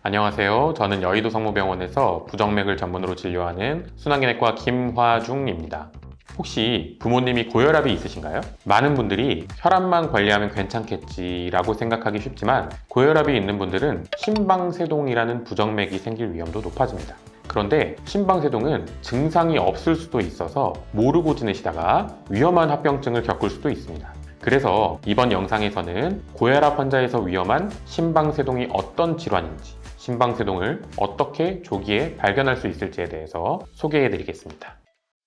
안녕하세요. 저는 여의도 성모병원에서 부정맥을 전문으로 진료하는 순환기내과 김화중입니다. 혹시 부모님이 고혈압이 있으신가요? 많은 분들이 혈압만 관리하면 괜찮겠지라고 생각하기 쉽지만 고혈압이 있는 분들은 심방세동이라는 부정맥이 생길 위험도 높아집니다. 그런데 심방세동은 증상이 없을 수도 있어서 모르고 지내시다가 위험한 합병증을 겪을 수도 있습니다. 그래서 이번 영상에서는 고혈압 환자에서 위험한 심방세동이 어떤 질환인지, 심방세동을 어떻게 조기에 발견할 수 있을지에 대해서 소개해 드리겠습니다.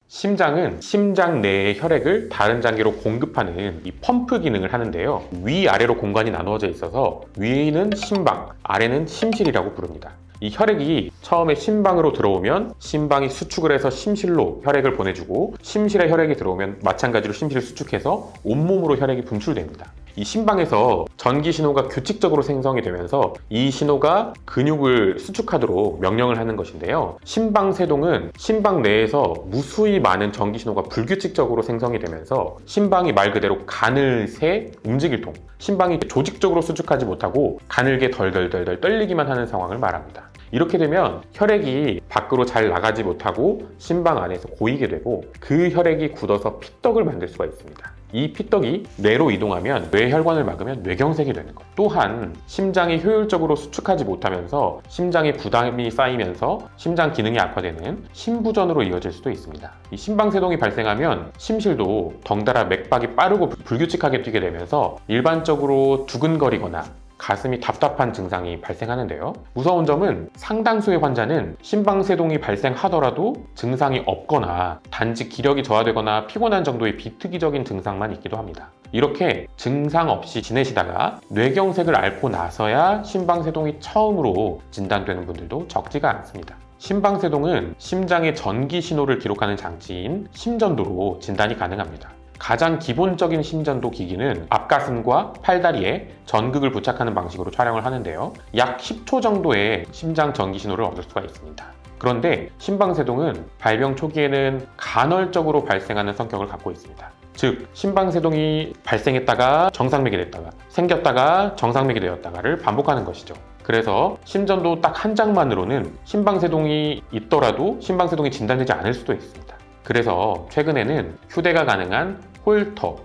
심장은 심장 내의 혈액을 다른 장기로 공급하는 이 펌프 기능을 하는데요. 위아래로 공간이 나누어져 있어서 위에는 심방, 아래는 심실이라고 부릅니다. 이 혈액이 처음에 심방으로 들어오면 심방이 수축을 해서 심실로 혈액을 보내주고 심실에 혈액이 들어오면 마찬가지로 심실을 수축해서 온몸으로 혈액이 분출됩니다. 이 심방에서 전기 신호가 규칙적으로 생성이 되면서 이 신호가 근육을 수축하도록 명령을 하는 것인데요. 심방세동은 심방 내에서 무수히 많은 전기 신호가 불규칙적으로 생성이 되면서 심방이 말 그대로 가늘새 움직일 통, 심방이 조직적으로 수축하지 못하고 가늘게 덜덜덜덜 떨리기만 하는 상황을 말합니다. 이렇게 되면 혈액이 밖으로 잘 나가지 못하고 심방 안에서 고이게 되고 그 혈액이 굳어서 피떡을 만들 수가 있습니다. 이 피떡이 뇌로 이동하면 뇌혈관을 막으면 뇌경색이 되는 것. 또한 심장이 효율적으로 수축하지 못하면서 심장에 부담이 쌓이면서 심장 기능이 악화되는 심부전으로 이어질 수도 있습니다. 이 심방세동이 발생하면 심실도 덩달아 맥박이 빠르고 불규칙하게 뛰게 되면서 일반적으로 두근거리거나 가슴이 답답한 증상이 발생하는데요. 무서운 점은 상당수의 환자는 심방세동이 발생하더라도 증상이 없거나 단지 기력이 저하되거나 피곤한 정도의 비특이적인 증상만 있기도 합니다. 이렇게 증상 없이 지내시다가 뇌경색을 앓고 나서야 심방세동이 처음으로 진단되는 분들도 적지가 않습니다. 심방세동은 심장의 전기 신호를 기록하는 장치인 심전도로 진단이 가능합니다. 가장 기본적인 심전도 기기는 앞가슴과 팔다리에 전극을 부착하는 방식으로 촬영을 하는데요. 약 10초 정도의 심장 전기 신호를 얻을 수가 있습니다. 그런데 심방세동은 발병 초기에는 간헐적으로 발생하는 성격을 갖고 있습니다. 즉, 심방세동이 발생했다가 정상맥이 됐다가 생겼다가 정상맥이 되었다가를 반복하는 것이죠. 그래서 심전도 딱 한 장만으로는 심방세동이 있더라도 심방세동이 진단되지 않을 수도 있습니다. 그래서 최근에는 휴대가 가능한 홀터,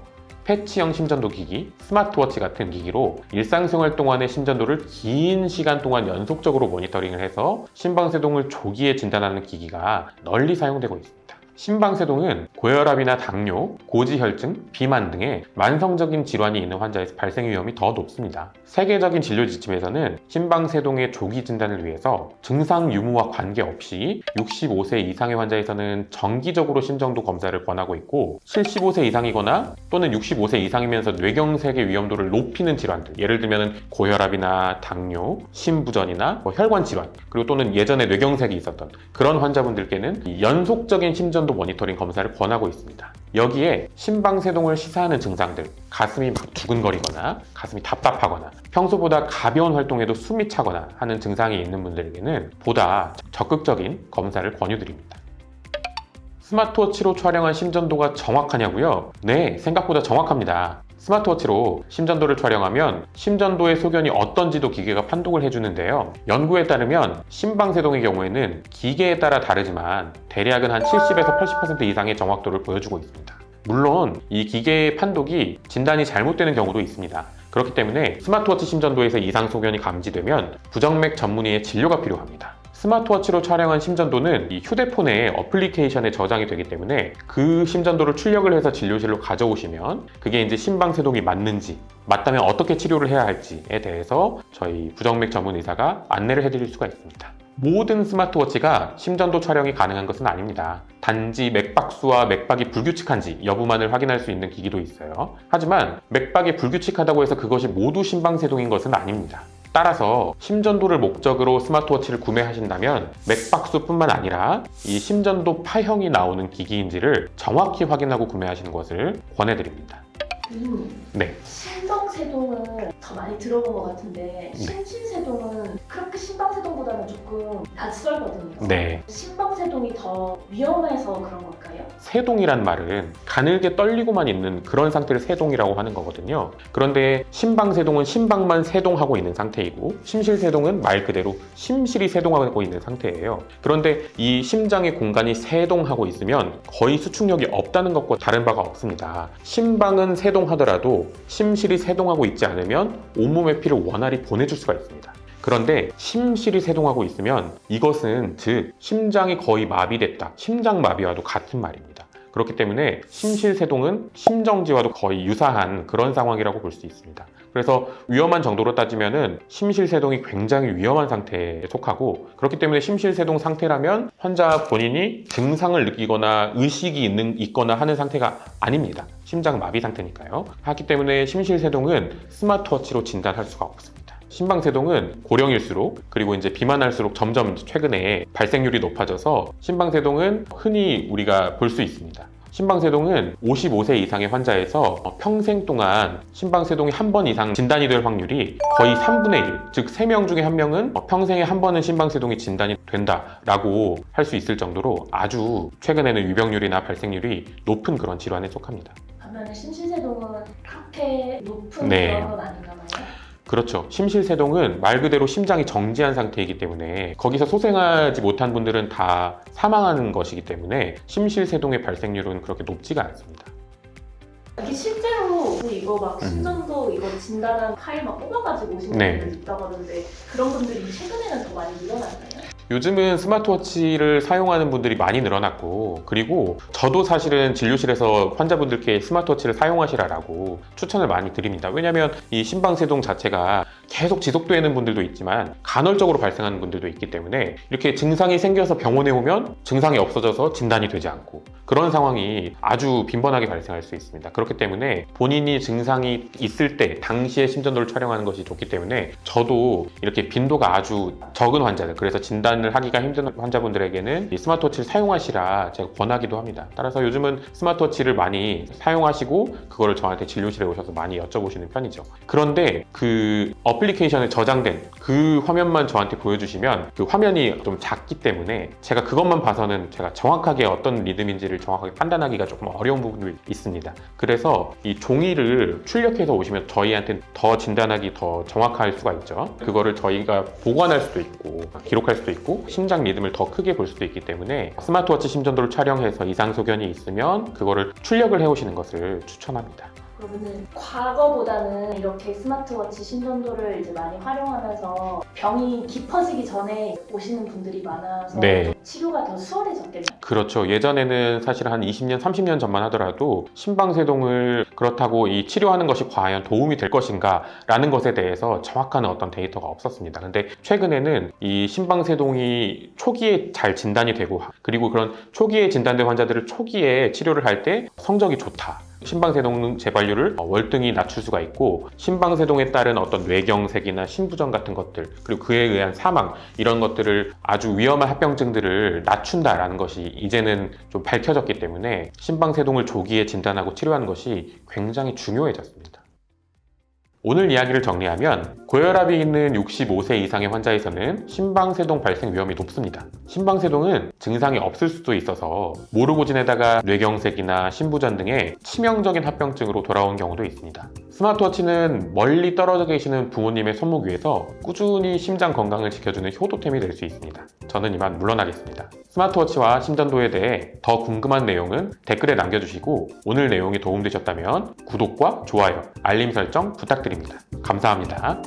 패치형 심전도 기기, 스마트워치 같은 기기로 일상생활 동안의 심전도를 긴 시간 동안 연속적으로 모니터링을 해서 심방세동을 조기에 진단하는 기기가 널리 사용되고 있습니다. 심방세동은 고혈압이나 당뇨, 고지혈증, 비만 등의 만성적인 질환이 있는 환자에서 발생 위험이 더 높습니다. 세계적인 진료 지침에서는 심방세동의 조기 진단을 위해서 증상 유무와 관계없이 65세 이상의 환자에서는 정기적으로 심전도 검사를 권하고 있고 75세 이상이거나 또는 65세 이상이면서 뇌경색의 위험도를 높이는 질환들, 예를 들면 고혈압이나 당뇨, 심부전이나 혈관 질환, 그리고 또는 예전에 뇌경색이 있었던 그런 환자분들께는 연속적인 심전 도 모니터링 검사를 권하고 있습니다. 여기에 심방세동을 시사하는 증상들, 가슴이 막 두근거리거나 가슴이 답답하거나 평소보다 가벼운 활동에도 숨이 차거나 하는 증상이 있는 분들에게는 보다 적극적인 검사를 권유드립니다. 스마트워치로 촬영한 심전도가 정확하냐고요? 네, 생각보다 정확합니다. 스마트워치로 심전도를 촬영하면 심전도의 소견이 어떤지도 기계가 판독을 해주는데요. 연구에 따르면 심방세동의 경우에는 기계에 따라 다르지만 대략은 한 70에서 80% 이상의 정확도를 보여주고 있습니다. 물론 이 기계의 판독이 진단이 잘못되는 경우도 있습니다. 그렇기 때문에 스마트워치 심전도에서 이상 소견이 감지되면 부정맥 전문의의 진료가 필요합니다. 스마트워치로 촬영한 심전도는 이 휴대폰의 어플리케이션에 저장이 되기 때문에 그 심전도를 출력을 해서 진료실로 가져오시면 그게 이제 심방세동이 맞는지, 맞다면 어떻게 치료를 해야 할지에 대해서 저희 부정맥 전문 의사가 안내를 해드릴 수가 있습니다. 모든 스마트워치가 심전도 촬영이 가능한 것은 아닙니다. 단지 맥박수와 맥박이 불규칙한지 여부만을 확인할 수 있는 기기도 있어요. 하지만 맥박이 불규칙하다고 해서 그것이 모두 심방세동인 것은 아닙니다. 따라서 심전도를 목적으로 스마트워치를 구매하신다면 맥박수뿐만 아니라 이 심전도 파형이 나오는 기기인지를 정확히 확인하고 구매하시는 것을 권해드립니다. 심방세동은 더 많이 들어본 것 같은데 심신세동은 그렇게 심방 심방세동보다는 조금 낯설거든요. 네. 심방세동이 더 위험해서 그런 걸까요? 세동이란 말은 가늘게 떨리고만 있는 그런 상태를 세동이라고 하는 거거든요. 그런데 심방세동은 심방만 세동하고 있는 상태이고 심실세동은 말 그대로 심실이 세동하고 있는 상태예요. 그런데 이 심장의 공간이 세동하고 있으면 거의 수축력이 없다는 것과 다른 바가 없습니다. 심방은 세동하더라도 심실이 세동하고 있지 않으면 온몸의 피를 원활히 보내줄 수가 있습니다. 그런데 심실이 세동하고 있으면 이것은 즉 심장이 거의 마비됐다, 심장마비와도 같은 말입니다. 그렇기 때문에 심실세동은 심정지와도 거의 유사한 그런 상황이라고 볼 수 있습니다. 그래서 위험한 정도로 따지면은 심실세동이 굉장히 위험한 상태에 속하고, 그렇기 때문에 심실세동 상태라면 환자 본인이 증상을 느끼거나 의식이 있거나 하는 상태가 아닙니다. 심장 마비 상태니까요. 하기 때문에 심실세동은 스마트워치로 진단할 수가 없습니다. 심방세동은 고령일수록, 그리고 이제 비만할수록 점점 최근에 발생률이 높아져서 심방세동은 흔히 우리가 볼 수 있습니다. 심방세동은 55세 이상의 환자에서 평생 동안 심방세동이 한 번 이상 진단이 될 확률이 거의 3분의 1, 즉 3명 중에 1명은 평생에 한 번은 심방세동이 진단이 된다라고 할 수 있을 정도로 아주 최근에는 유병률이나 발생률이 높은 그런 질환에 속합니다. 반면에 심실세동은 그렇게 높은 네. 그런 건 아닌가 봐요. 그렇죠. 심실세동은 말 그대로 심장이 정지한 상태이기 때문에 거기서 소생하지 못한 분들은 다 사망하는 것이기 때문에 심실세동의 발생률은 그렇게 높지가 않습니다. 이게 실제로 이거 막 심전도 이거 진단한 파일 막 뽑아가지고 오시는 네. 분들 있다고 하던데 그런 분들이 최근에는 더 많이 늘어났나요? 요즘은 스마트워치를 사용하는 분들이 많이 늘어났고, 그리고 저도 사실은 진료실에서 환자분들께 스마트워치를 사용하시라고 추천을 많이 드립니다. 왜냐하면 이 심방세동 자체가 계속 지속되는 분들도 있지만 간헐적으로 발생하는 분들도 있기 때문에 이렇게 증상이 생겨서 병원에 오면 증상이 없어져서 진단이 되지 않고 그런 상황이 아주 빈번하게 발생할 수 있습니다. 그렇기 때문에 본인이 증상이 있을 때 당시에 심전도를 촬영하는 것이 좋기 때문에 저도 이렇게 빈도가 아주 적은 환자들, 그래서 진단을 하기가 힘든 환자분들에게는 이 스마트워치를 사용하시라 제가 권하기도 합니다. 따라서 요즘은 스마트워치를 많이 사용하시고 그거를 저한테 진료실에 오셔서 많이 여쭤보시는 편이죠. 그런데 그 어플리케이션에 저장된 그 화면만 저한테 보여주시면 그 화면이 좀 작기 때문에 제가 그것만 봐서는 제가 정확하게 어떤 리듬인지를 정확하게 판단하기가 조금 어려운 부분이 있습니다. 그래서 이 종이를 출력해서 오시면 저희한테는 더 진단하기 더 정확할 수가 있죠. 그거를 저희가 보관할 수도 있고 기록할 수도 있고 심장 리듬을 더 크게 볼 수도 있기 때문에 스마트워치 심전도를 촬영해서 이상 소견이 있으면 그거를 출력을 해오시는 것을 추천합니다. 그러면은 과거보다는 이렇게 스마트워치 심전도를 이제 많이 활용하면서 병이 깊어지기 전에 오시는 분들이 많아서 네. 치료가 더 수월해졌겠네요. 그렇죠. 예전에는 사실 한 20년, 30년 전만 하더라도 심방세동을 그렇다고 이 치료하는 것이 과연 도움이 될 것인가 라는 것에 대해서 정확한 어떤 데이터가 없었습니다. 근데 최근에는 이 심방세동이 초기에 잘 진단이 되고, 그리고 그런 초기에 진단된 환자들을 초기에 치료를 할 때 성적이 좋다. 심방세동 재발률을 월등히 낮출 수가 있고, 심방세동에 따른 어떤 뇌경색이나 심부전 같은 것들, 그리고 그에 의한 사망, 이런 것들을 아주 위험한 합병증들을 낮춘다라는 것이 이제는 좀 밝혀졌기 때문에 심방세동을 조기에 진단하고 치료하는 것이 굉장히 중요해졌습니다. 오늘 이야기를 정리하면 고혈압이 있는 65세 이상의 환자에서는 심방세동 발생 위험이 높습니다. 심방세동은 증상이 없을 수도 있어서 모르고 지내다가 뇌경색이나 심부전 등의 치명적인 합병증으로 돌아온 경우도 있습니다. 스마트워치는 멀리 떨어져 계시는 부모님의 손목 위에서 꾸준히 심장 건강을 지켜주는 효도템이 될 수 있습니다. 저는 이만 물러나겠습니다. 스마트워치와 심전도에 대해 더 궁금한 내용은 댓글에 남겨주시고, 오늘 내용이 도움되셨다면 구독과 좋아요, 알림 설정 부탁드립니다. 감사합니다.